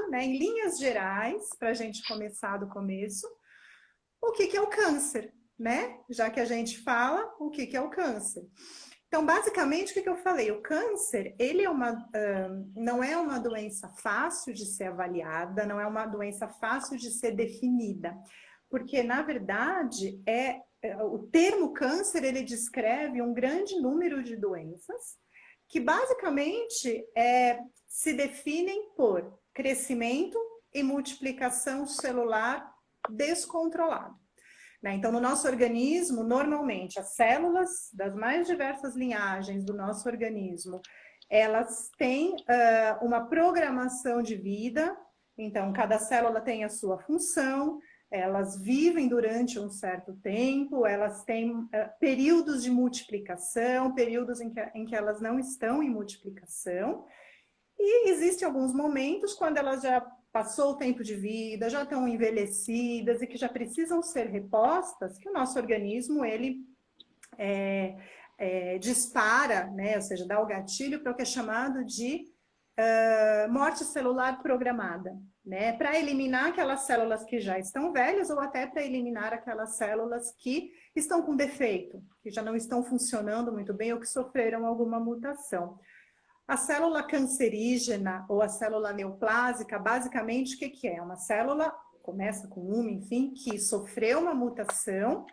né, em linhas gerais, para a gente começar do começo, o que é o câncer, né? Já que a gente fala, o que é o câncer? Então, basicamente, o que eu falei? O câncer, ele é não é uma doença fácil de ser avaliada, não é uma doença fácil de ser definida, porque, na verdade, o termo câncer, ele descreve um grande número de doenças que, basicamente, se definem por crescimento e multiplicação celular descontrolado. Então, no nosso organismo, normalmente, as células das mais diversas linhagens do nosso organismo, elas têm uma programação de vida. Então, cada célula tem a sua função, elas vivem durante um certo tempo, elas têm períodos de multiplicação, períodos em que elas não estão em multiplicação. E existem alguns momentos quando elas já passou o tempo de vida, já estão envelhecidas e que já precisam ser repostas, que o nosso organismo, ele dispara, né? Ou seja, dá o gatilho para o que é chamado de morte celular programada, né? Para eliminar aquelas células que já estão velhas ou até para eliminar aquelas células que estão com defeito, que já não estão funcionando muito bem ou que sofreram alguma mutação. A célula cancerígena ou a célula neoplásica, basicamente, o que é? Uma célula, começa com uma, enfim, que sofreu uma mutação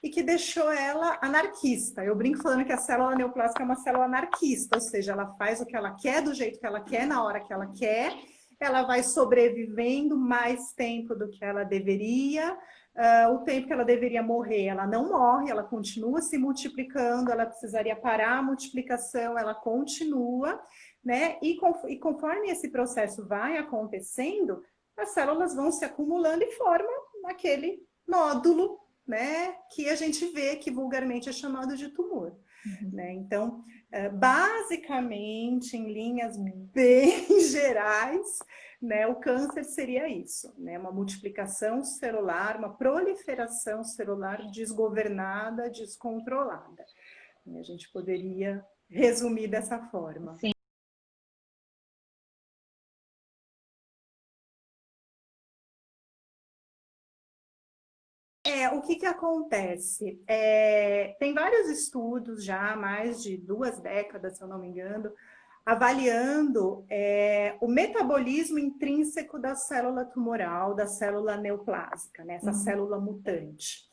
e que deixou ela anarquista. Eu brinco falando que a célula neoplásica é uma célula anarquista, ou seja, ela faz o que ela quer, do jeito que ela quer, na hora que ela quer, ela vai sobrevivendo mais tempo do que ela deveria. O tempo que ela deveria morrer, ela não morre, ela continua se multiplicando, ela precisaria parar a multiplicação, ela continua, né? E conforme esse processo vai acontecendo, as células vão se acumulando e formam aquele nódulo, né? Que a gente vê que vulgarmente é chamado de tumor. Né? Então, basicamente, em linhas bem gerais, né, o câncer seria isso, né? Uma multiplicação celular, uma proliferação celular desgovernada, descontrolada. E a gente poderia resumir dessa forma. Sim. O que acontece? Tem vários estudos já, há mais de 2 décadas, se eu não me engano, avaliando o metabolismo intrínseco da célula tumoral, da célula neoplásica, né? Essa célula mutante.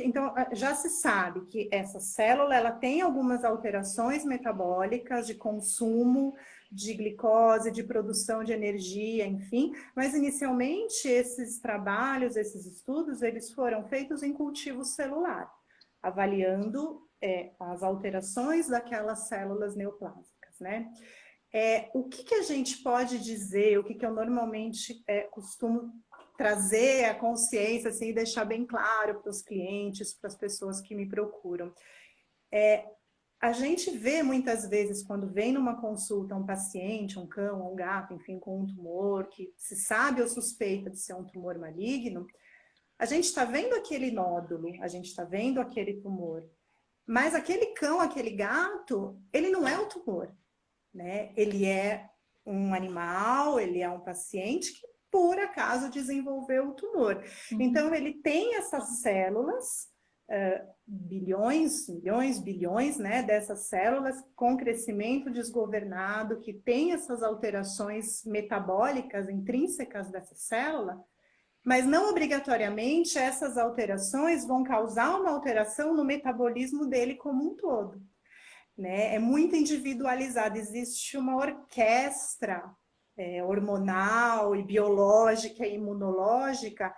Então, já se sabe que essa célula ela tem algumas alterações metabólicas de consumo de glicose, de produção de energia, enfim, mas inicialmente esses trabalhos, esses estudos, eles foram feitos em cultivo celular, avaliando as alterações daquelas células neoplásicas, né? O que a gente pode dizer, o que eu normalmente costumo trazer a consciência assim, e deixar bem claro para os clientes, para as pessoas que me procuram. A gente vê muitas vezes, quando vem numa consulta um paciente, um cão, um gato, enfim, com um tumor, que se sabe ou suspeita de ser um tumor maligno, a gente está vendo aquele nódulo, a gente está vendo aquele tumor, mas aquele cão, aquele gato, ele não é o tumor, né? Ele é um animal, ele é um paciente que, por acaso, desenvolveu o tumor. Então, ele tem essas células, bilhões, milhões, bilhões, né, dessas células com crescimento desgovernado, que tem essas alterações metabólicas intrínsecas dessa célula, mas não obrigatoriamente essas alterações vão causar uma alteração no metabolismo dele como um todo. Né? É muito individualizado, existe uma orquestra hormonal e biológica e imunológica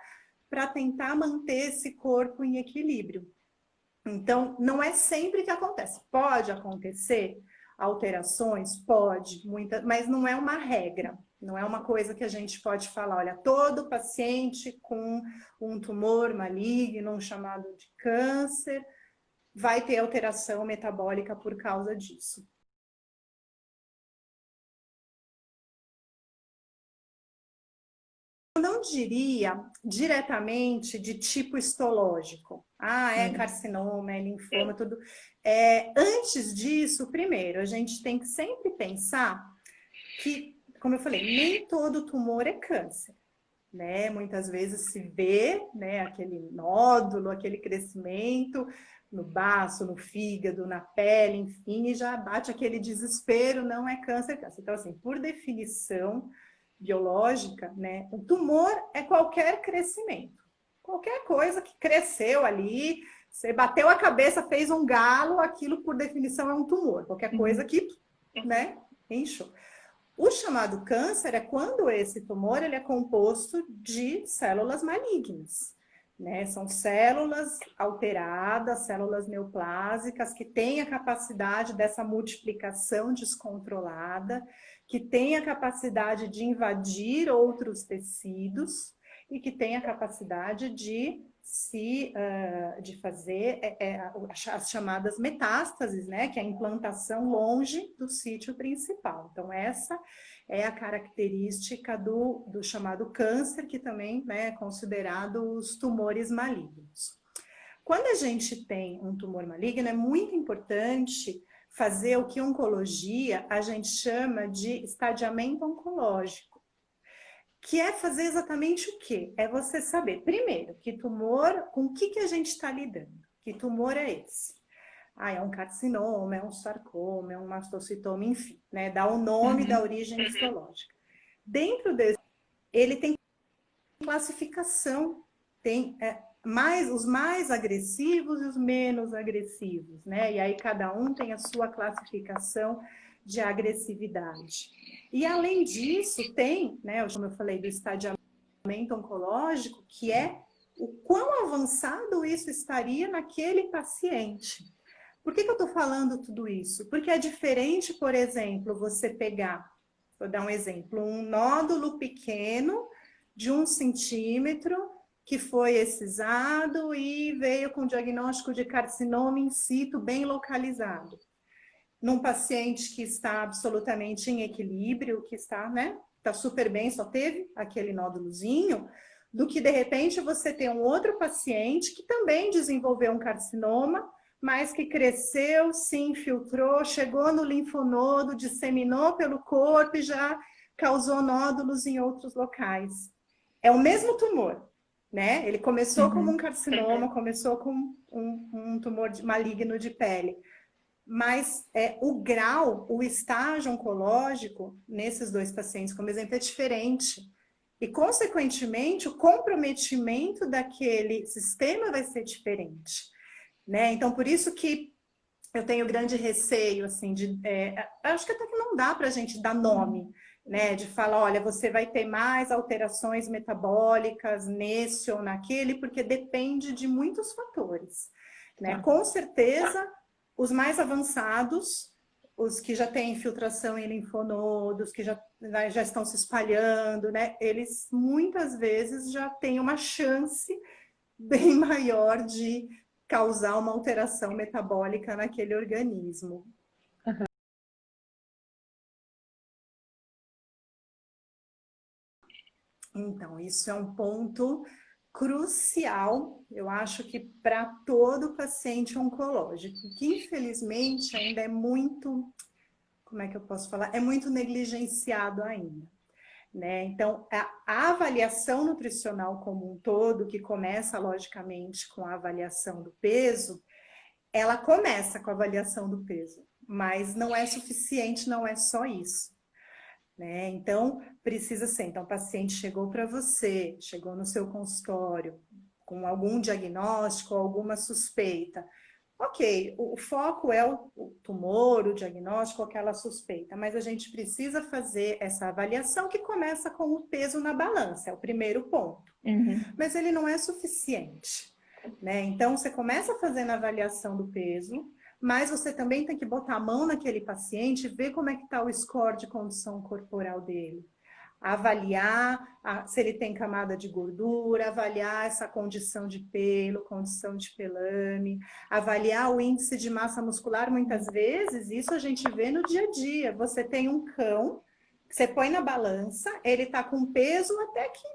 para tentar manter esse corpo em equilíbrio. Então, não é sempre que acontece. Pode acontecer alterações? Pode, mas não é uma regra. Não é uma coisa que a gente pode falar, olha, todo paciente com um tumor maligno, um chamado de câncer, vai ter alteração metabólica por causa disso. Eu não diria diretamente de tipo histológico. É carcinoma, é linfoma, tudo. Antes disso, primeiro, a gente tem que sempre pensar que como eu falei, nem todo tumor é câncer. Né? Muitas vezes se vê, né, aquele nódulo, aquele crescimento no baço, no fígado, na pele, enfim, e já bate aquele desespero, não é câncer, câncer. Então, assim, por definição biológica, né, o tumor é qualquer crescimento. Qualquer coisa que cresceu ali, você bateu a cabeça, fez um galo, aquilo, por definição, é um tumor. Qualquer coisa que, né, inchou. O chamado câncer é quando esse tumor ele é composto de células malignas, né? São células alteradas, células neoplásicas, que têm a capacidade dessa multiplicação descontrolada, que têm a capacidade de invadir outros tecidos e que têm a capacidade de de fazer as chamadas metástases, né? Que é a implantação longe do sítio principal. Então, essa é a característica do chamado câncer, que também, né, é considerado os tumores malignos. Quando a gente tem um tumor maligno, é muito importante fazer o que em oncologia a gente chama de estadiamento oncológico, que é fazer exatamente o quê? É você saber, primeiro, que tumor, com o que a gente está lidando? Que tumor é esse? Ah, é um carcinoma, é um sarcoma, é um mastocitoma, enfim, né? Dá o nome da origem histológica. Dentro desse, ele tem classificação, tem os mais agressivos e os menos agressivos, né? E aí cada um tem a sua classificação de agressividade. E além disso, tem, né, como eu falei, do estadiamento oncológico, que é o quão avançado isso estaria naquele paciente. Por que eu estou falando tudo isso? Porque é diferente, por exemplo, você pegar, vou dar um exemplo, um nódulo pequeno de 1 centímetro que foi excisado e veio com diagnóstico de carcinoma in situ bem localizado. Num paciente que está absolutamente em equilíbrio, que está, né, está super bem, só teve aquele nódulozinho, do que de repente você tem um outro paciente que também desenvolveu um carcinoma, mas que cresceu, se infiltrou, chegou no linfonodo, disseminou pelo corpo e já causou nódulos em outros locais. É o mesmo tumor, né? Ele começou como um carcinoma, começou com um tumor maligno de pele. Mas o grau, o estágio oncológico nesses dois pacientes, como exemplo, é diferente. E, consequentemente, o comprometimento daquele sistema vai ser diferente, né? Então, por isso que eu tenho grande receio, assim, acho que até que não dá para a gente dar nome, né? De falar, olha, você vai ter mais alterações metabólicas nesse ou naquele, porque depende de muitos fatores, né? Com certeza, os mais avançados, os que já têm infiltração em linfonodos, que já estão se espalhando, né? Eles muitas vezes já têm uma chance bem maior de causar uma alteração metabólica naquele organismo. Então, isso é um ponto crucial, eu acho que para todo paciente oncológico, que infelizmente ainda é muito, como é que eu posso falar? É muito negligenciado ainda, né? Então, a avaliação nutricional como um todo, que começa logicamente com a avaliação do peso, ela começa com a avaliação do peso, mas não é suficiente, não é só isso. Né? Então, precisa ser. Então, o paciente chegou para você, chegou no seu consultório com algum diagnóstico, alguma suspeita. Ok, o foco é o tumor, o diagnóstico, aquela suspeita, mas a gente precisa fazer essa avaliação que começa com o peso na balança, é o primeiro ponto. Mas ele não é suficiente, né? Então, você começa fazendo a avaliação do peso, mas você também tem que botar a mão naquele paciente e ver como é que está o score de condição corporal dele. Avaliar se ele tem camada de gordura, avaliar essa condição de pelo, condição de pelame, avaliar o índice de massa muscular. Muitas vezes, isso a gente vê no dia a dia. Você tem um cão, você põe na balança, ele está com peso até que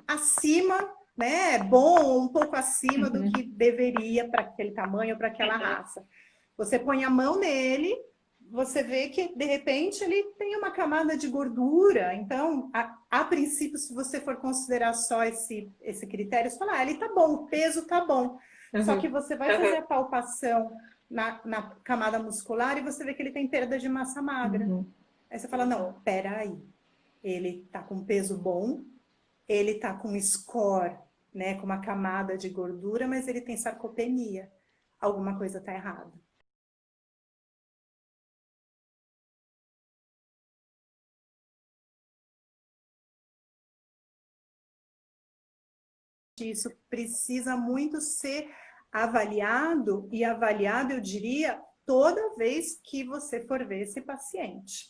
acima, né, bom, um pouco acima do que deveria para aquele tamanho, para aquela raça. Você põe a mão nele, você vê que, de repente, ele tem uma camada de gordura. Então, a princípio, se você for considerar só esse critério, você fala, ele tá bom, o peso tá bom. Só que você vai fazer a palpação na camada muscular e você vê que ele tem perda de massa magra. Aí você fala, não, peraí, ele tá com peso bom, ele tá com score, né, com uma camada de gordura, mas ele tem sarcopenia. Alguma coisa tá errada. Isso precisa muito ser avaliado, e avaliado, eu diria, toda vez que você for ver esse paciente.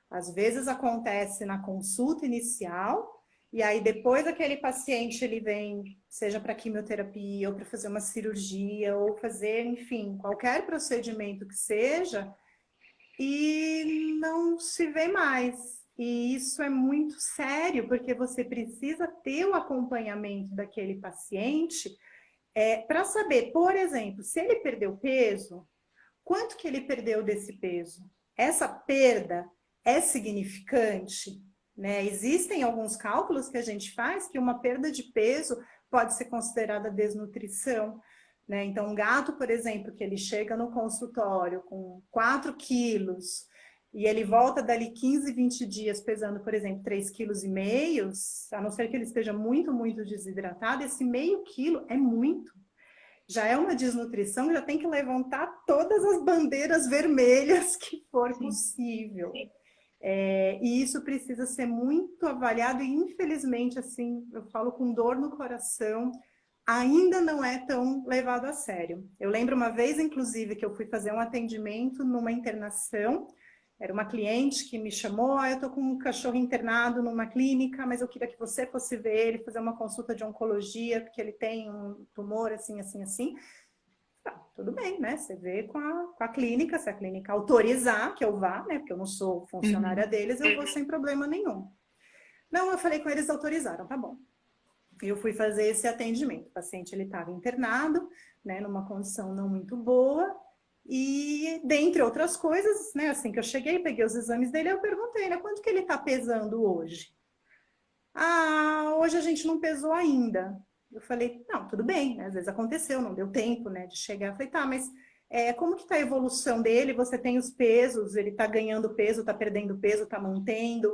Às vezes acontece na consulta inicial, e aí depois aquele paciente ele vem, seja para quimioterapia, ou para fazer uma cirurgia, ou fazer, enfim, qualquer procedimento que seja, e não se vê mais. E isso é muito sério, porque você precisa ter o acompanhamento daquele paciente para saber, por exemplo, se ele perdeu peso, quanto que ele perdeu desse peso? Essa perda é significante? Né? Existem alguns cálculos que a gente faz que uma perda de peso pode ser considerada desnutrição. Né? Então, um gato, por exemplo, que ele chega no consultório com 4 quilos e ele volta dali 15, 20 dias pesando, por exemplo, 3,5 quilos, a não ser que ele esteja muito, muito desidratado, esse meio quilo é muito. Já é uma desnutrição, já tem que levantar todas as bandeiras vermelhas que for possível. E isso precisa ser muito avaliado e, infelizmente, assim, eu falo com dor no coração, ainda não é tão levado a sério. Eu lembro uma vez, inclusive, que eu fui fazer um atendimento numa internação. Era uma cliente que me chamou, eu tô com um cachorro internado numa clínica, mas eu queria que você fosse ver ele, fazer uma consulta de oncologia, porque ele tem um tumor assim, assim, assim. Tá, tudo bem, né? Você vê com a clínica, se a clínica autorizar que eu vá, né? Porque eu não sou funcionária deles, eu vou sem problema nenhum. Não, eu falei com eles, autorizaram, tá bom. Eu fui fazer esse atendimento. O paciente, ele estava internado, né? Numa condição não muito boa. E, dentre outras coisas, né, assim que eu cheguei, peguei os exames dele, eu perguntei, né, quanto que ele está pesando hoje? Ah, hoje a gente não pesou ainda. Eu falei, não, tudo bem, né, às vezes aconteceu, não deu tempo, né, de chegar. Eu falei, tá, mas como que está a evolução dele? Você tem os pesos, ele está ganhando peso, está perdendo peso, está mantendo?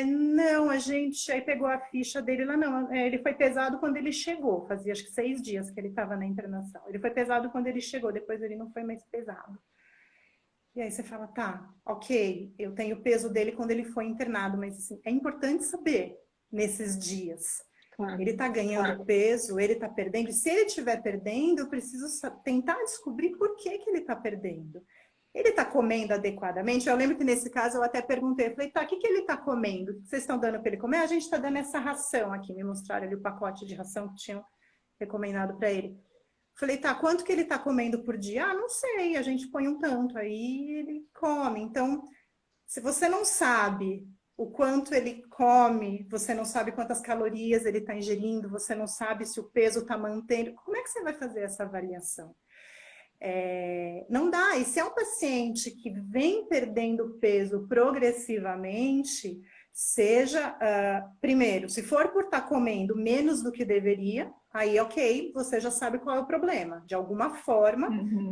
Não, a gente aí pegou a ficha dele lá, não. Ele foi pesado quando ele chegou, fazia acho que 6 dias que ele estava na internação. Ele foi pesado quando ele chegou, depois ele não foi mais pesado. E aí você fala, tá, ok, eu tenho o peso dele quando ele foi internado, mas assim, é importante saber nesses dias. Claro. Ele está ganhando peso, ele está perdendo. E se ele estiver perdendo, eu preciso tentar descobrir por que ele está perdendo. Ele está comendo adequadamente? Eu lembro que nesse caso eu até perguntei, eu falei, tá, o que ele está comendo? O que vocês estão dando para ele comer? A gente está dando essa ração aqui, me mostraram ali o pacote de ração que tinham recomendado para ele. Falei, tá, quanto que ele está comendo por dia? Ah, não sei, a gente põe um tanto, aí ele come. Então, se você não sabe o quanto ele come, você não sabe quantas calorias ele está ingerindo, você não sabe se o peso está mantendo, como é que você vai fazer essa avaliação? Não dá. E se é um paciente que vem perdendo peso progressivamente, seja, primeiro, se for por estar comendo menos do que deveria, aí ok, você já sabe qual é o problema. De alguma forma,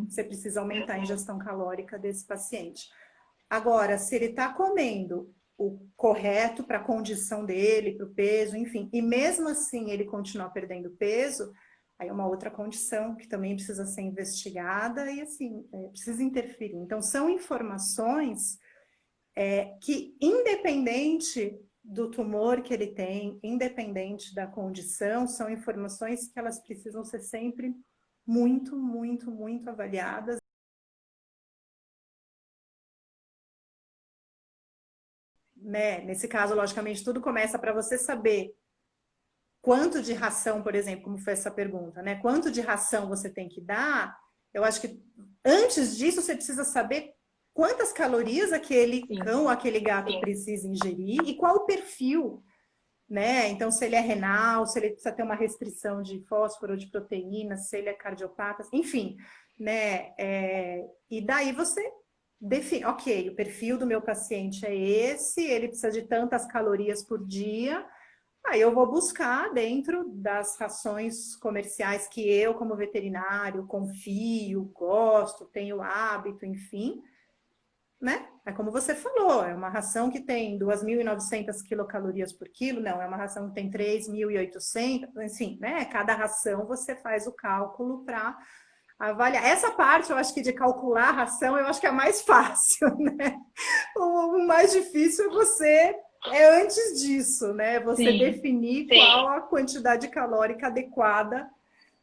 você precisa aumentar a ingestão calórica desse paciente. Agora, se ele está comendo o correto para a condição dele, para o peso, enfim, e mesmo assim ele continuar perdendo peso, aí é uma outra condição que também precisa ser investigada e, assim, precisa interferir. Então, são informações que, independente do tumor que ele tem, independente da condição, são informações que elas precisam ser sempre muito, muito, muito avaliadas. Né? Nesse caso, logicamente, tudo começa para você saber quanto de ração, por exemplo, como foi essa pergunta, né? Quanto de ração você tem que dar? Eu acho que antes disso você precisa saber quantas calorias aquele cão, aquele gato precisa ingerir e qual o perfil, né? Então, se ele é renal, se ele precisa ter uma restrição de fósforo, de proteína, se ele é cardiopata, enfim, né? E daí você ok, o perfil do meu paciente é esse, ele precisa de tantas calorias por dia, aí eu vou buscar dentro das rações comerciais que eu, como veterinário, confio, gosto, tenho hábito, enfim, né? É como você falou, é uma ração que tem 2.900 quilocalorias por quilo, não, é uma ração que tem 3.800, assim, né? Cada ração você faz o cálculo para avaliar. Essa parte, eu acho que de calcular a ração, eu acho que é a mais fácil, né? O mais difícil é antes disso, né? Você Sim, definir qual a quantidade calórica adequada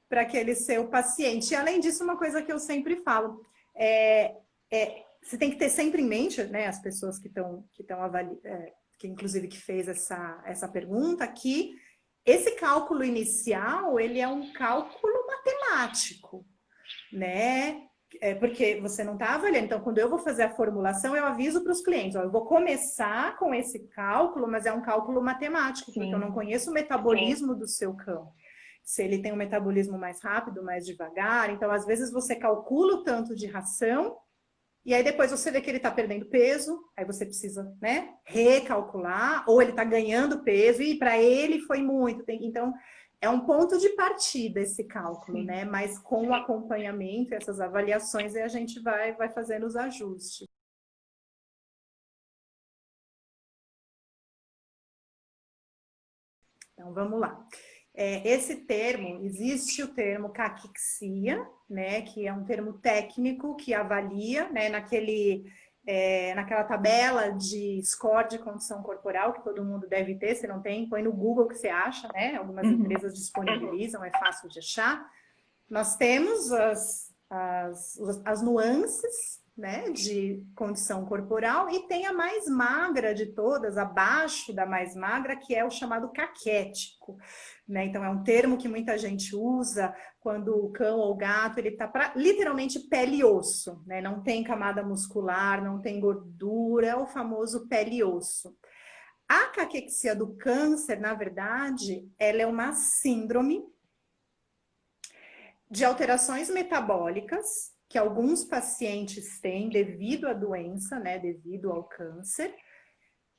para aquele seu paciente. E, além disso, uma coisa que eu sempre falo, você tem que ter sempre em mente, né, as pessoas que estão avaliando, que inclusive que fez essa pergunta, que esse cálculo inicial, ele é um cálculo matemático, né? Porque você não está avaliando. Então, quando eu vou fazer a formulação, eu aviso para os clientes, ó, eu vou começar com esse cálculo, mas é um cálculo matemático, porque eu não conheço o metabolismo do seu cão. Se ele tem um metabolismo mais rápido, mais devagar. Então, às vezes, você calcula o tanto de ração, e aí depois você vê que ele está perdendo peso, aí você precisa, né, recalcular, ou ele está ganhando peso, e para ele foi muito. Então, é um ponto de partida esse cálculo, sim. né? Mas com o acompanhamento, essas avaliações, aí a gente vai fazendo os ajustes. Então, vamos lá. Esse termo, existe o termo caquexia, né, que é um termo técnico que avalia, né, naquela tabela de score de condição corporal, que todo mundo deve ter, se não tem, põe no Google que você acha, né, algumas empresas disponibilizam, é fácil de achar. Nós temos as nuances, né, de condição corporal, e tem a mais magra de todas, abaixo da mais magra, que é o chamado caquético, né? Então é um termo que muita gente usa quando o cão ou o gato ele está literalmente pele e osso, né? Não tem camada muscular, não tem gordura, é o famoso pele e osso. A caquexia do câncer, na verdade, ela é uma síndrome de alterações metabólicas que alguns pacientes têm devido à doença, né, devido ao câncer,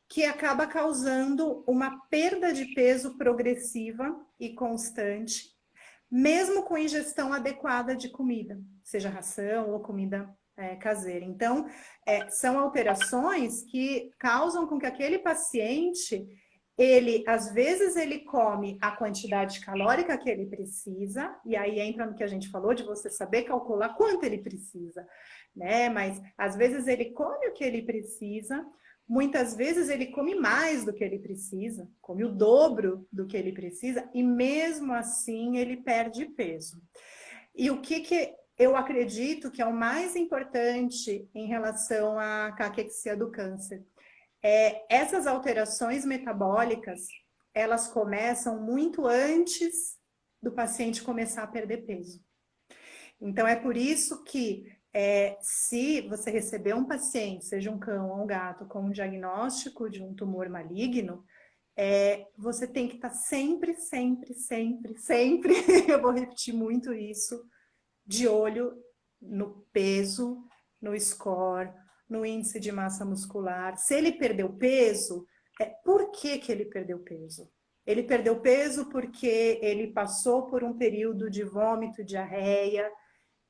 que acaba causando uma perda de peso progressiva e constante, mesmo com ingestão adequada de comida, seja ração ou comida caseira. Então, são alterações que causam com que aquele paciente às vezes ele come a quantidade calórica que ele precisa, e aí entra no que a gente falou de você saber calcular quanto ele precisa, né? Mas às vezes ele come o que ele precisa, muitas vezes ele come mais do que ele precisa, come o dobro do que ele precisa, e mesmo assim ele perde peso. E o que eu acredito que é o mais importante em relação à caquexia do câncer? Essas alterações metabólicas, elas começam muito antes do paciente começar a perder peso. Então, é por isso que se você receber um paciente, seja um cão ou um gato, com um diagnóstico de um tumor maligno, você tem que estar sempre, eu vou repetir muito isso, de olho no peso, no score, no índice de massa muscular. Se ele perdeu peso, por que ele perdeu peso? Ele perdeu peso porque ele passou por um período de vômito, diarreia,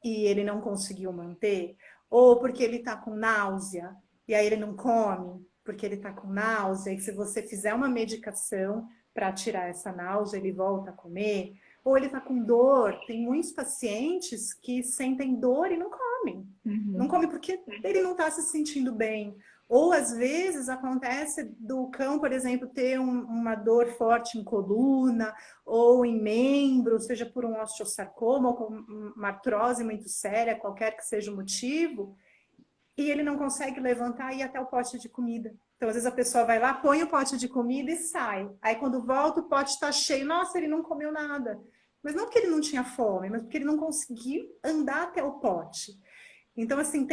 e ele não conseguiu manter? Ou porque ele está com náusea, e aí ele não come, porque ele está com náusea, e se você fizer uma medicação para tirar essa náusea, ele volta a comer? Ou ele está com dor? Tem muitos pacientes que sentem dor e não comem. Não come porque ele não está se sentindo bem. Ou, às vezes, acontece do cão, por exemplo, ter uma dor forte em coluna ou em membro, seja por um osteosarcoma ou com uma artrose muito séria, qualquer que seja o motivo, e ele não consegue levantar e ir até o pote de comida. Então, às vezes, a pessoa vai lá, põe o pote de comida e sai. Aí, quando volta, o pote está cheio. Nossa, ele não comeu nada. Mas não porque ele não tinha fome, mas porque ele não conseguiu andar até o pote. Então, assim,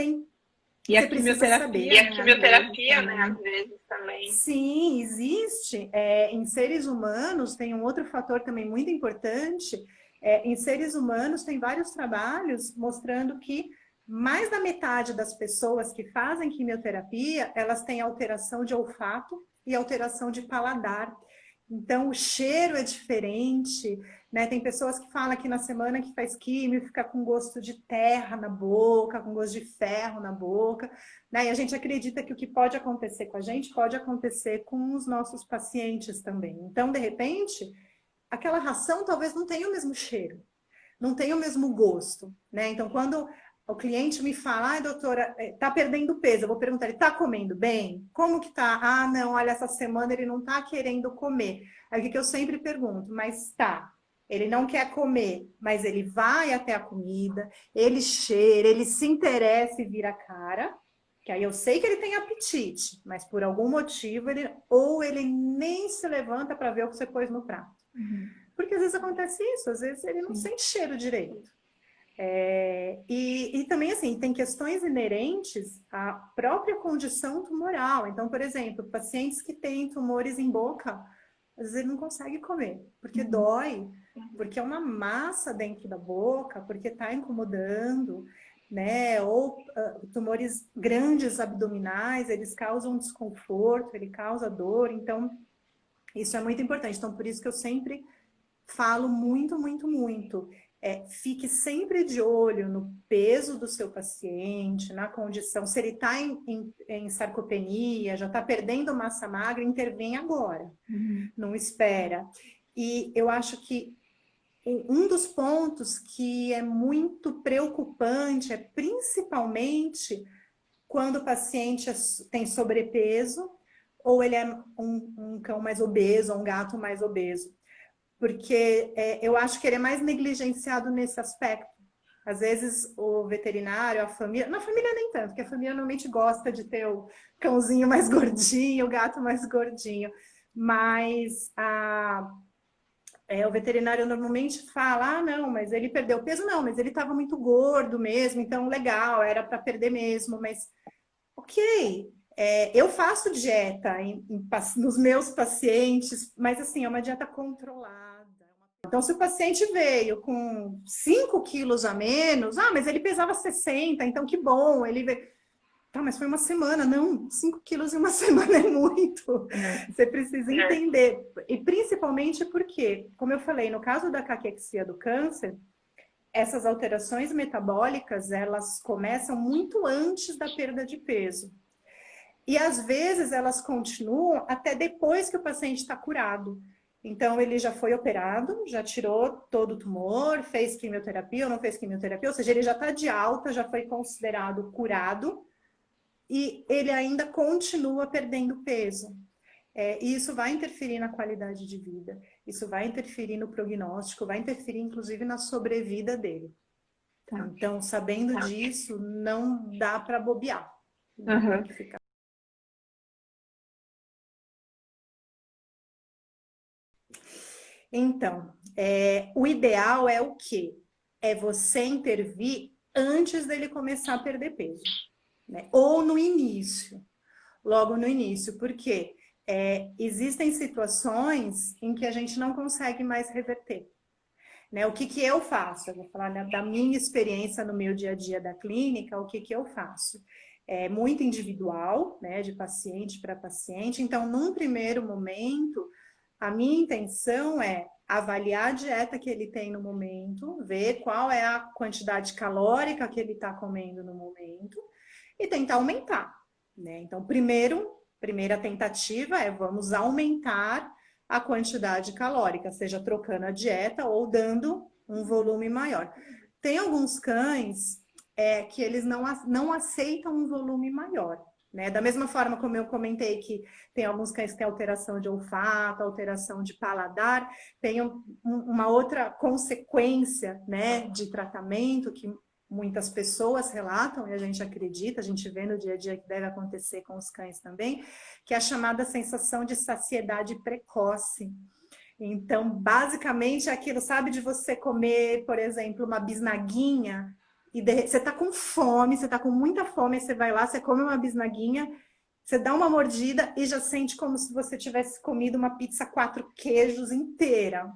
E a você precisa quimioterapia, saber. e a quimioterapia, né, às vezes também. Sim, existe. Em seres humanos, tem um outro fator também muito importante. Em seres humanos, tem vários trabalhos mostrando que mais da metade das pessoas que fazem quimioterapia, elas têm alteração de olfato e alteração de paladar. Então, o cheiro é diferente, né? Tem pessoas que falam que na semana que faz químio fica com gosto de terra na boca, com gosto de ferro na boca, né? E a gente acredita que o que pode acontecer com a gente pode acontecer com os nossos pacientes também. Então, de repente, aquela ração talvez não tenha o mesmo cheiro, não tenha o mesmo gosto, né? Então, quando o cliente me fala, ai, doutora, tá perdendo peso. Eu vou perguntar, ele tá comendo bem? Como que tá? Ah, não, olha, essa semana ele não tá querendo comer. Aí o que eu sempre pergunto, mas tá, ele não quer comer, mas ele vai até a comida, ele cheira, ele se interessa e vira a cara, que aí eu sei que ele tem apetite, mas por algum motivo ou ele nem se levanta para ver o que você pôs no prato. Porque às vezes acontece isso, às vezes ele não sente cheiro direito. E também, assim, tem questões inerentes à própria condição tumoral. Então, por exemplo, pacientes que têm tumores em boca, às vezes ele não consegue comer, porque dói, porque é uma massa dentro da boca, porque está incomodando, né? Ou tumores grandes abdominais, eles causam desconforto, ele causa dor. Então, isso é muito importante. Então, por isso que eu sempre falo muito, muito, muito. Fique sempre de olho no peso do seu paciente, na condição. Se ele está em sarcopenia, já está perdendo massa magra, intervém agora. Não espera. E eu acho que um dos pontos que é muito preocupante é principalmente quando o paciente tem sobrepeso ou ele é um cão mais obeso ou um gato mais obeso. Porque eu acho que ele é mais negligenciado nesse aspecto. Às vezes o veterinário, a família... Na família nem tanto, porque a família normalmente gosta de ter o cãozinho mais gordinho, o gato mais gordinho. Mas o veterinário normalmente fala, ah, não, mas ele perdeu peso. Não, mas ele estava muito gordo mesmo, então legal, era para perder mesmo. Mas, ok, eu faço dieta nos meus pacientes, mas assim, é uma dieta controlada. Então, se o paciente veio com 5 quilos a menos, mas ele pesava 60, então que bom, ele veio... Tá, mas foi uma semana. Não, 5 quilos em uma semana é muito. Você precisa entender. E principalmente porque, como eu falei, no caso da caquexia do câncer, essas alterações metabólicas, elas começam muito antes da perda de peso. E às vezes elas continuam até depois que o paciente está curado. Então ele já foi operado, já tirou todo o tumor, fez quimioterapia ou não fez quimioterapia, ou seja, ele já está de alta, já foi considerado curado e ele ainda continua perdendo peso. E isso vai interferir na qualidade de vida, isso vai interferir no prognóstico, vai interferir inclusive na sobrevida dele. Então, sabendo disso, não dá para bobear. Tem que ficar. Então, o ideal é o quê? É você intervir antes dele começar a perder peso, né? Ou no início, logo no início, porque existem situações em que a gente não consegue mais reverter. Né? O que eu faço? Eu vou falar da minha experiência no meu dia a dia da clínica, o que eu faço? É muito individual, né? De paciente para paciente. Então, num primeiro momento, a minha intenção é avaliar a dieta que ele tem no momento, ver qual é a quantidade calórica que ele está comendo no momento e tentar aumentar, né? Então, primeira tentativa vamos aumentar a quantidade calórica, seja trocando a dieta ou dando um volume maior. Tem alguns cães que eles não aceitam um volume maior, né? Da mesma forma como eu comentei que tem alguns cães que têm alteração de olfato, alteração de paladar, tem uma outra consequência, né, de tratamento que muitas pessoas relatam e a gente acredita, a gente vê no dia a dia que deve acontecer com os cães também, que é a chamada sensação de saciedade precoce. Então, basicamente, é aquilo, sabe, de você comer, por exemplo, uma bisnaguinha e você tá com fome, você tá com muita fome, você vai lá, você come uma bisnaguinha, você dá uma mordida e já sente como se você tivesse comido uma pizza 4 queijos inteira.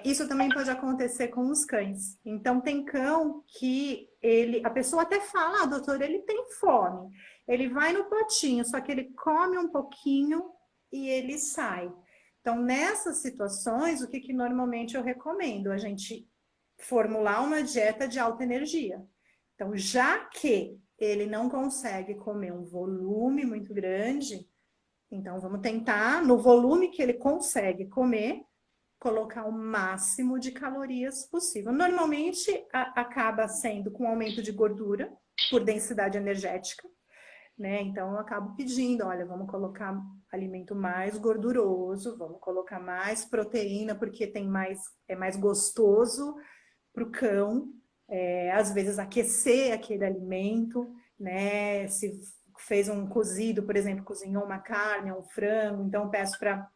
Isso também pode acontecer com os cães. Então, tem cão que a pessoa até fala, doutor, ele tem fome. Ele vai no potinho, só que ele come um pouquinho e ele sai. Então, nessas situações, o que normalmente eu recomendo? A gente formular uma dieta de alta energia. Então, já que ele não consegue comer um volume muito grande, então vamos tentar, no volume que ele consegue comer, colocar o máximo de calorias possível. Normalmente acaba sendo com aumento de gordura por densidade energética, né? Então eu acabo pedindo, olha, vamos colocar alimento mais gorduroso, vamos colocar mais proteína porque é mais gostoso para o cão. Às vezes aquecer aquele alimento, né? Se fez um cozido, por exemplo, cozinhou uma carne, um frango, então peço para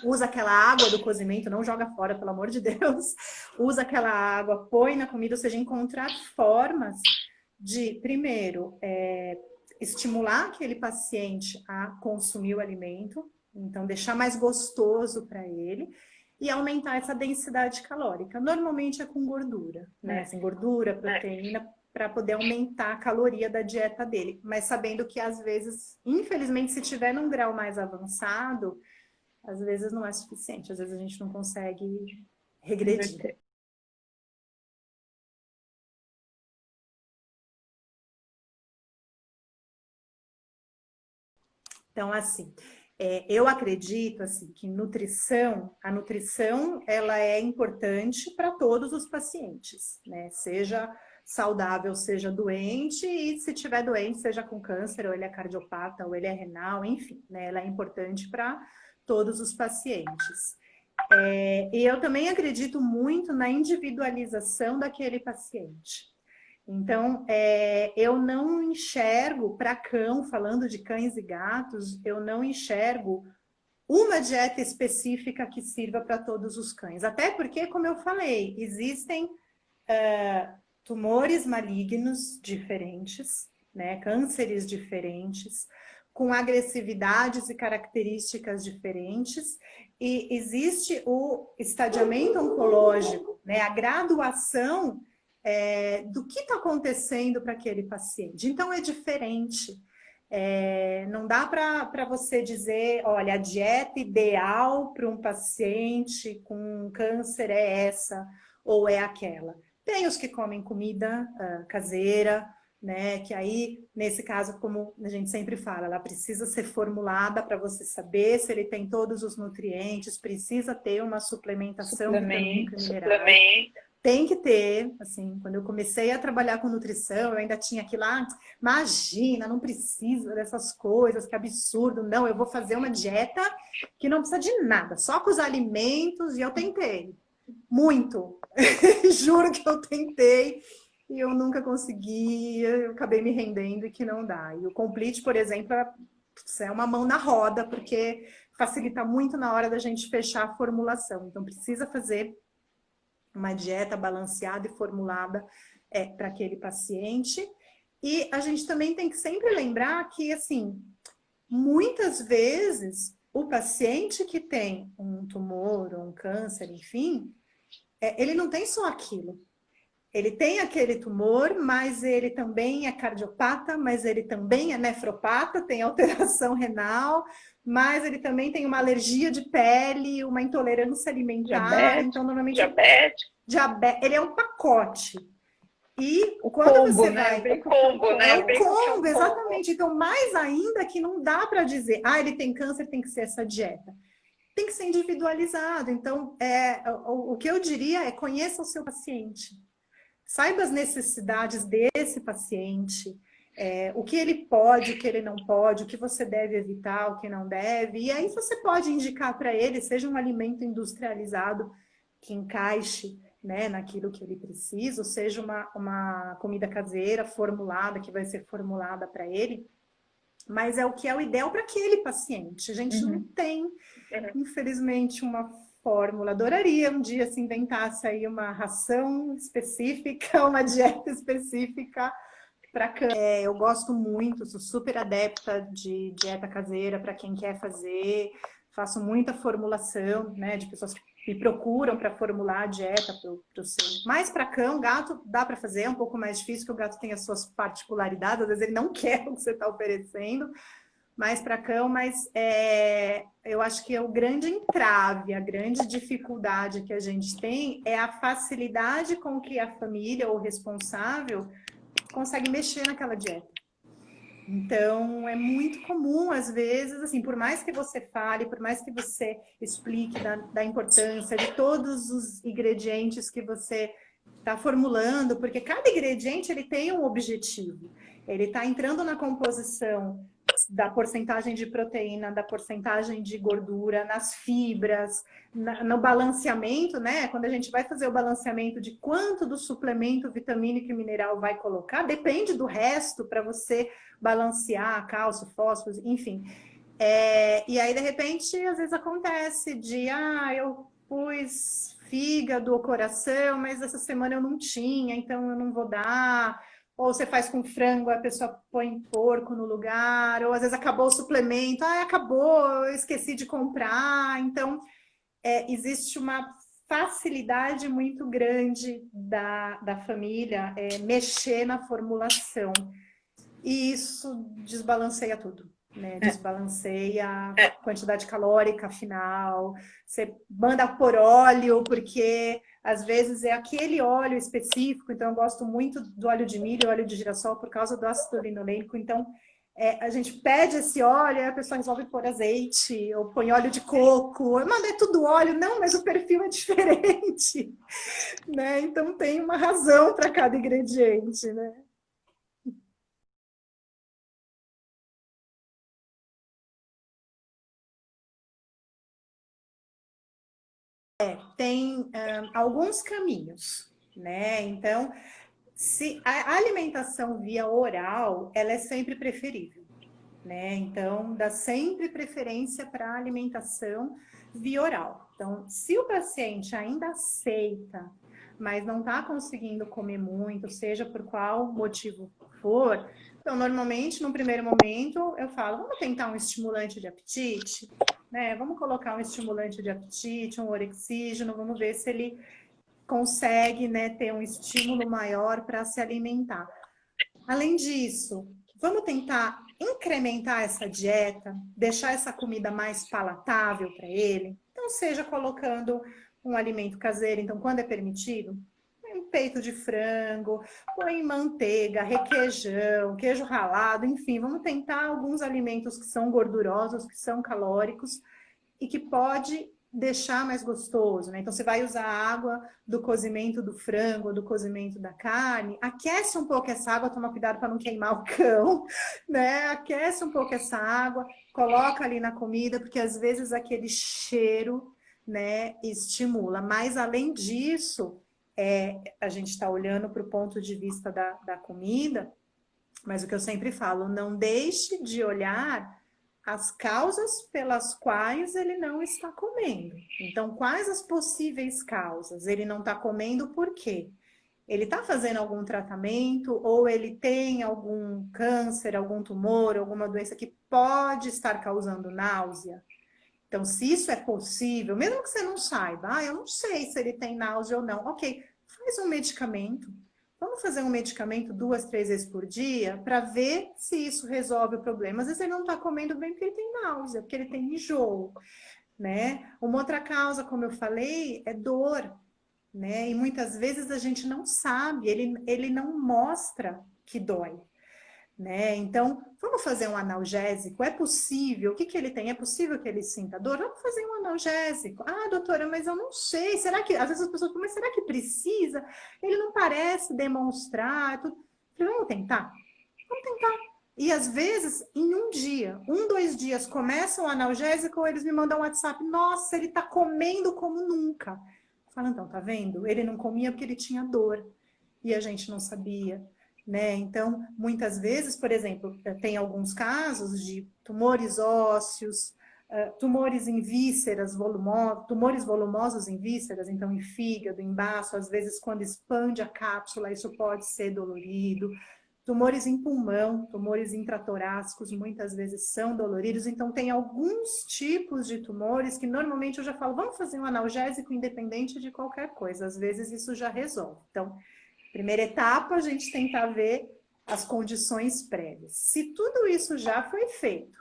usa aquela água do cozimento, não joga fora, pelo amor de Deus. Usa aquela água, põe na comida, ou seja, encontrar formas de, primeiro, estimular aquele paciente a consumir o alimento, então deixar mais gostoso para ele e aumentar essa densidade calórica. Normalmente é com gordura, né? Assim, gordura, proteína, para poder aumentar a caloria da dieta dele. Mas sabendo que às vezes, infelizmente, se tiver num grau mais avançado, às vezes não é suficiente, às vezes a gente não consegue regredir. Então, assim, eu acredito assim, que a nutrição ela é importante para todos os pacientes, né? Seja saudável, seja doente, e se tiver doente, seja com câncer, ou ele é cardiopata, ou ele é renal, enfim, né? Ela é importante para todos os pacientes. E eu também acredito muito na individualização daquele paciente. Então, eu não enxergo para cão, falando de cães e gatos, eu não enxergo uma dieta específica que sirva para todos os cães. Até porque, como eu falei, existem tumores malignos diferentes, né, cânceres diferentes, com agressividades e características diferentes, e existe o estadiamento oncológico, né, a graduação do que está acontecendo para aquele paciente. Então, é diferente. Não dá para você dizer, olha, a dieta ideal para um paciente com câncer é essa ou é aquela. Tem os que comem comida caseira, né? Que aí, nesse caso, como a gente sempre fala, ela precisa ser formulada para você saber se ele tem todos os nutrientes, precisa ter uma suplementação vitamínica e mineral. Tem que ter, assim, quando eu comecei a trabalhar com nutrição, eu ainda tinha aquilo lá, imagina, não precisa dessas coisas, que absurdo. Não, eu vou fazer uma dieta que não precisa de nada, só com os alimentos, e eu tentei. Muito. Juro que eu tentei e eu nunca consegui, eu acabei me rendendo e que não dá. E o Complete, por exemplo, é uma mão na roda, porque facilita muito na hora da gente fechar a formulação. Então, precisa fazer uma dieta balanceada e formulada para aquele paciente. E a gente também tem que sempre lembrar que, assim, muitas vezes o paciente que tem um tumor ou um câncer, enfim, ele não tem só aquilo. Ele tem aquele tumor, mas ele também é cardiopata, mas ele também é nefropata, tem alteração renal, mas ele também tem uma alergia de pele, uma intolerância alimentar. Então, normalmente, diabetes, ele é um pacote. E o quando combo, você né? vai... O combo, né? É o combo, exatamente. Então, mais ainda que não dá para dizer, ele tem câncer, tem que ser essa dieta. Tem que ser individualizado. Então, o que eu diria é conheça o seu paciente. Saiba as necessidades desse paciente, o que ele pode, o que ele não pode, o que você deve evitar, o que não deve. E aí você pode indicar para ele, seja um alimento industrializado que encaixe, né, naquilo que ele precisa, ou seja uma comida caseira formulada, que vai ser formulada para ele. Mas é o que é o ideal para aquele paciente. A gente não tem, infelizmente, uma fórmula. Adoraria um dia se inventasse aí uma ração específica, uma dieta específica para câncer. Eu gosto muito, sou super adepta de dieta caseira para quem quer fazer. Faço muita formulação, né, de pessoas que me procuram para formular a dieta para o seu. Mais para cão, gato dá para fazer, é um pouco mais difícil, porque o gato tem as suas particularidades, às vezes ele não quer o que você está oferecendo, mais para cão, mas eu acho que o grande entrave, a grande dificuldade que a gente tem é a facilidade com que a família ou o responsável consegue mexer naquela dieta. Então, é muito comum, às vezes, assim, por mais que você fale, por mais que você explique da importância de todos os ingredientes que você está formulando, porque cada ingrediente ele tem um objetivo. Ele está entrando na composição da porcentagem de proteína, da porcentagem de gordura, nas fibras, no balanceamento, né? Quando a gente vai fazer o balanceamento de quanto do suplemento vitamínico e mineral vai colocar, depende do resto para você balancear cálcio, fósforo, enfim. E aí, de repente, às vezes acontece de, eu pus fígado ou coração, mas essa semana eu não tinha, então eu não vou dar. Ou você faz com frango, a pessoa põe porco no lugar, ou às vezes acabou o suplemento, acabou, eu esqueci de comprar. Então, existe uma facilidade muito grande da família mexer na formulação. E isso desbalanceia tudo, né? Desbalanceia a quantidade calórica final. Você manda por óleo, porque às vezes é aquele óleo específico. Então, eu gosto muito do óleo de milho, óleo de girassol, por causa do ácido linolênico. Então, a gente pede esse óleo, a pessoa resolve pôr azeite, ou põe óleo de coco. Mas é tudo óleo? Não, mas o perfil é diferente, né? Então, tem uma razão para cada ingrediente, né? Tem alguns caminhos, né? Então, se a alimentação via oral, ela é sempre preferível, né? Então, dá sempre preferência para a alimentação via oral. Então, se o paciente ainda aceita, mas não está conseguindo comer muito, seja por qual motivo for, então, normalmente, no primeiro momento, eu falo, vamos tentar um estimulante de apetite, né? Vamos colocar um estimulante de apetite, um orexígeno, vamos ver se ele consegue, né, ter um estímulo maior para se alimentar. Além disso, vamos tentar incrementar essa dieta, deixar essa comida mais palatável para ele. Então, seja colocando um alimento caseiro, então, quando é permitido, um peito de frango, põe manteiga, requeijão, queijo ralado, enfim, vamos tentar alguns alimentos que são gordurosos, que são calóricos e que pode deixar mais gostoso, né? Então, você vai usar a água do cozimento do frango, do cozimento da carne, aquece um pouco essa água, toma cuidado para não queimar o cão, né? Aquece um pouco essa água, coloca ali na comida, porque às vezes aquele cheiro, né, estimula. Mas, além disso, a gente está olhando para o ponto de vista da comida, mas o que eu sempre falo, não deixe de olhar as causas pelas quais ele não está comendo. Então, quais as possíveis causas? Ele não está comendo por quê? Ele está fazendo algum tratamento ou ele tem algum câncer, algum tumor, alguma doença que pode estar causando náusea? Então, se isso é possível, mesmo que você não saiba, eu não sei se ele tem náusea ou não, ok, faz um medicamento. Vamos fazer um medicamento 2, 3 vezes por dia para ver se isso resolve o problema. Às vezes ele não está comendo bem porque ele tem náusea, porque ele tem enjoo, né? Uma outra causa, como eu falei, é dor, né? E muitas vezes a gente não sabe, ele não mostra que dói, né? Então, vamos fazer um analgésico? É possível? O que ele tem? É possível que ele sinta dor? Vamos fazer um analgésico. Doutora, mas eu não sei. Será que... Às vezes as pessoas falam, mas será que precisa? Ele não parece demonstrar. Tudo. Vamos tentar? Vamos tentar. E às vezes, em um dia, 1, 2 dias, começa o analgésico, eles me mandam um WhatsApp. Nossa, ele tá comendo como nunca. Fala, então, tá vendo? Ele não comia porque ele tinha dor. E a gente não sabia. Né? Então, muitas vezes, por exemplo, tem alguns casos de tumores ósseos, tumores em vísceras, tumores volumosos em vísceras, então em fígado, em baço, às vezes quando expande a cápsula, isso pode ser dolorido. Tumores em pulmão, tumores intratorácicos, muitas vezes são doloridos. Então, tem alguns tipos de tumores que normalmente eu já falo, vamos fazer um analgésico independente de qualquer coisa. Às vezes isso já resolve. Então, primeira etapa, a gente tentar ver as condições prévias. Se tudo isso já foi feito,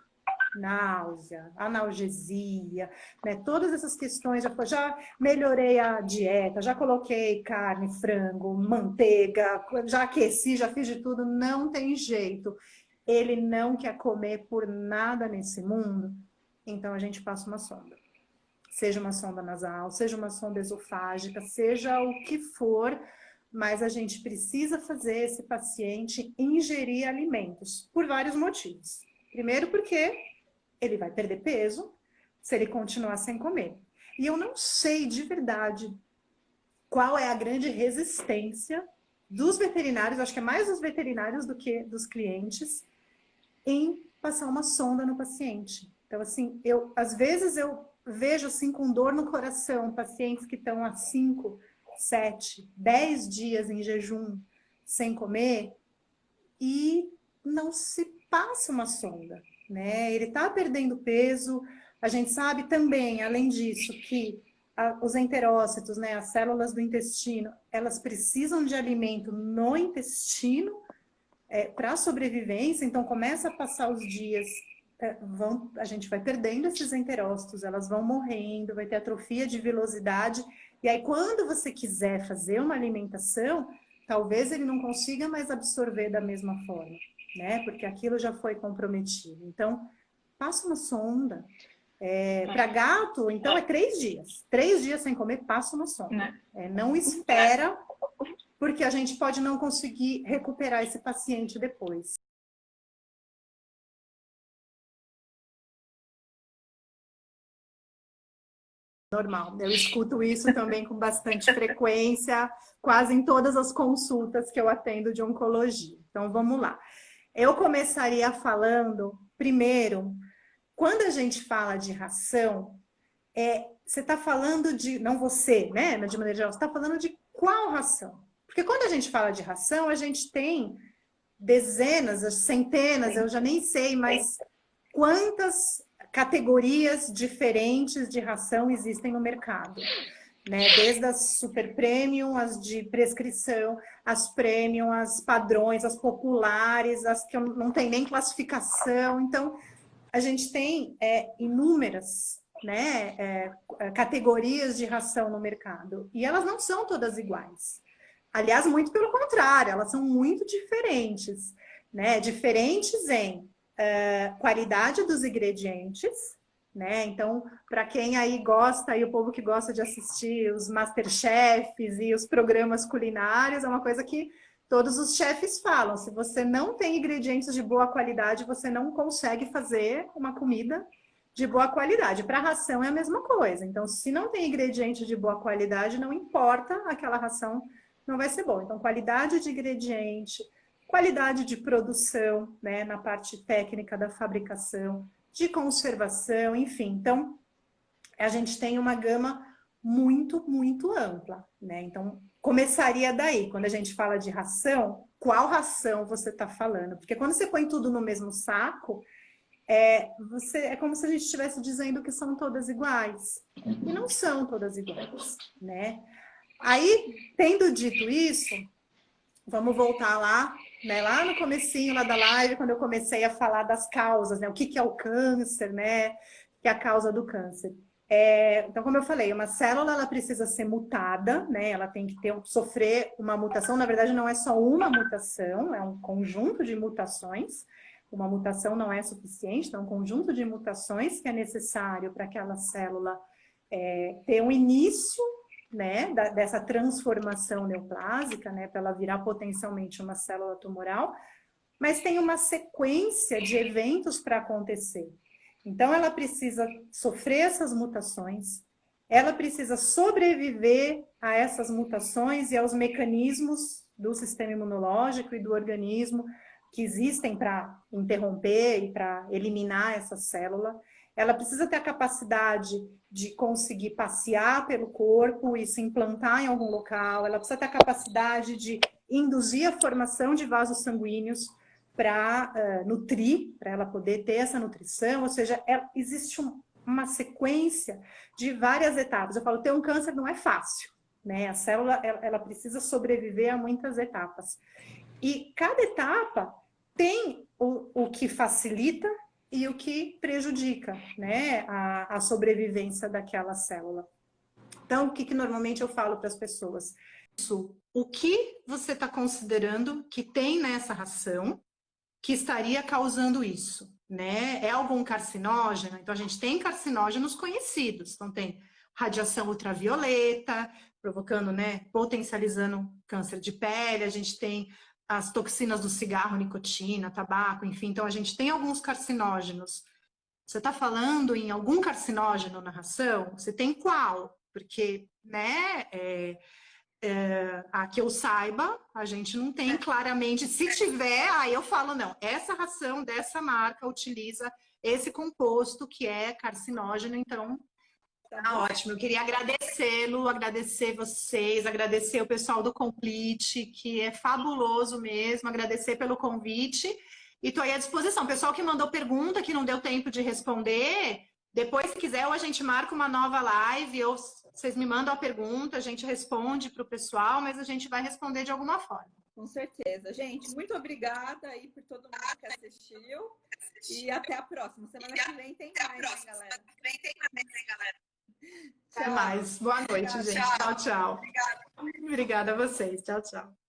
náusea, analgesia, né, todas essas questões, já melhorei a dieta, já coloquei carne, frango, manteiga, já aqueci, já fiz de tudo, não tem jeito. Ele não quer comer por nada nesse mundo, então a gente passa uma sonda. Seja uma sonda nasal, seja uma sonda esofágica, seja o que for, mas a gente precisa fazer esse paciente ingerir alimentos, por vários motivos. Primeiro porque ele vai perder peso se ele continuar sem comer. E eu não sei de verdade qual é a grande resistência dos veterinários, acho que é mais dos veterinários do que dos clientes, em passar uma sonda no paciente. Então, assim, às vezes eu vejo assim com dor no coração pacientes que estão há 5, 7, 10 dias em jejum sem comer e não se passa uma sonda, né? Ele está perdendo peso. A gente sabe também, além disso, que os enterócitos, né, as células do intestino, elas precisam de alimento no intestino para a sobrevivência. Então, começa a passar os dias, a gente vai perdendo esses enterócitos, elas vão morrendo, vai ter atrofia de vilosidade. E aí, quando você quiser fazer uma alimentação, talvez ele não consiga mais absorver da mesma forma, né? Porque aquilo já foi comprometido. Então, passa uma sonda. Para gato, então, é 3 dias. 3 dias sem comer, passa uma sonda. Não espera, porque a gente pode não conseguir recuperar esse paciente depois. Normal. Eu escuto isso também com bastante frequência, quase em todas as consultas que eu atendo de oncologia. Então, vamos lá. Eu começaria falando, primeiro, quando a gente fala de ração, você está falando de, não você, né, de maneira geral, você está falando de qual ração? Porque quando a gente fala de ração, a gente tem dezenas, centenas, eu já nem sei, mas quantas categorias diferentes de ração existem no mercado, né? Desde as super premium, as de prescrição, as premium, as padrões, as populares, as que não tem nem classificação. Então, a gente tem inúmeras, né, categorias de ração no mercado. E elas não são todas iguais. Aliás, muito pelo contrário, elas são muito diferentes, né? Diferentes em qualidade dos ingredientes, né? Então, para quem aí gosta, e o povo que gosta de assistir os Masterchefs e os programas culinários, é uma coisa que todos os chefes falam. Se você não tem ingredientes de boa qualidade, você não consegue fazer uma comida de boa qualidade. Para ração é a mesma coisa. Então, se não tem ingrediente de boa qualidade, não importa, aquela ração não vai ser boa. Então, qualidade de ingrediente, qualidade de produção, né, na parte técnica da fabricação, de conservação, enfim. Então, a gente tem uma gama muito, muito ampla, né? Então, começaria daí. Quando a gente fala de ração, qual ração você está falando? Porque quando você põe tudo no mesmo saco, é como se a gente estivesse dizendo que são todas iguais. E não são todas iguais, né? Aí, tendo dito isso, vamos voltar lá, né? Lá no comecinho lá da live, quando eu comecei a falar das causas, né? O que é o câncer, né? Que é a causa do câncer. Então, como eu falei, uma célula ela precisa ser mutada, né? Ela tem que sofrer uma mutação. Na verdade, não é só uma mutação, é um conjunto de mutações. Uma mutação não é suficiente, então, é um conjunto de mutações que é necessário para aquela célula ter um início, né, dessa transformação neoplásica, né, para ela virar potencialmente uma célula tumoral, mas tem uma sequência de eventos para acontecer. Então, ela precisa sofrer essas mutações, ela precisa sobreviver a essas mutações e aos mecanismos do sistema imunológico e do organismo que existem para interromper e para eliminar essa célula. Ela precisa ter a capacidade de conseguir passear pelo corpo e se implantar em algum local. Ela precisa ter a capacidade de induzir a formação de vasos sanguíneos para nutrir, para ela poder ter essa nutrição, ou seja, existe uma sequência de várias etapas. Eu falo, ter um câncer não é fácil, né? A célula, ela precisa sobreviver a muitas etapas. E cada etapa tem o que facilita e o que prejudica, né, a sobrevivência daquela célula. Então, o que normalmente eu falo para as pessoas? O que você está considerando que tem nessa ração que estaria causando isso, né? É algum carcinógeno? Então, a gente tem carcinógenos conhecidos. Então, tem radiação ultravioleta, provocando, né, potencializando câncer de pele. A gente tem as toxinas do cigarro, nicotina, tabaco, enfim. Então, a gente tem alguns carcinógenos. Você está falando em algum carcinógeno na ração? Você tem qual? Porque, né, a que eu saiba, a gente não tem claramente. Se tiver, aí eu falo, não, essa ração dessa marca utiliza esse composto que é carcinógeno, então tá ótimo. Eu queria agradecê-lo, agradecer vocês, agradecer o pessoal do Complete, que é fabuloso mesmo, agradecer pelo convite. E estou aí à disposição. O pessoal que mandou pergunta, que não deu tempo de responder, depois, se quiser, ou a gente marca uma nova live, ou vocês me mandam a pergunta, a gente responde para o pessoal, mas a gente vai responder de alguma forma. Com certeza. Gente, muito obrigada aí por todo mundo que assistiu. E até a próxima. Semana que vem tem mais, hein, galera? Até mais. Boa noite, gente. Tchau, tchau. Obrigada a vocês. Tchau, tchau.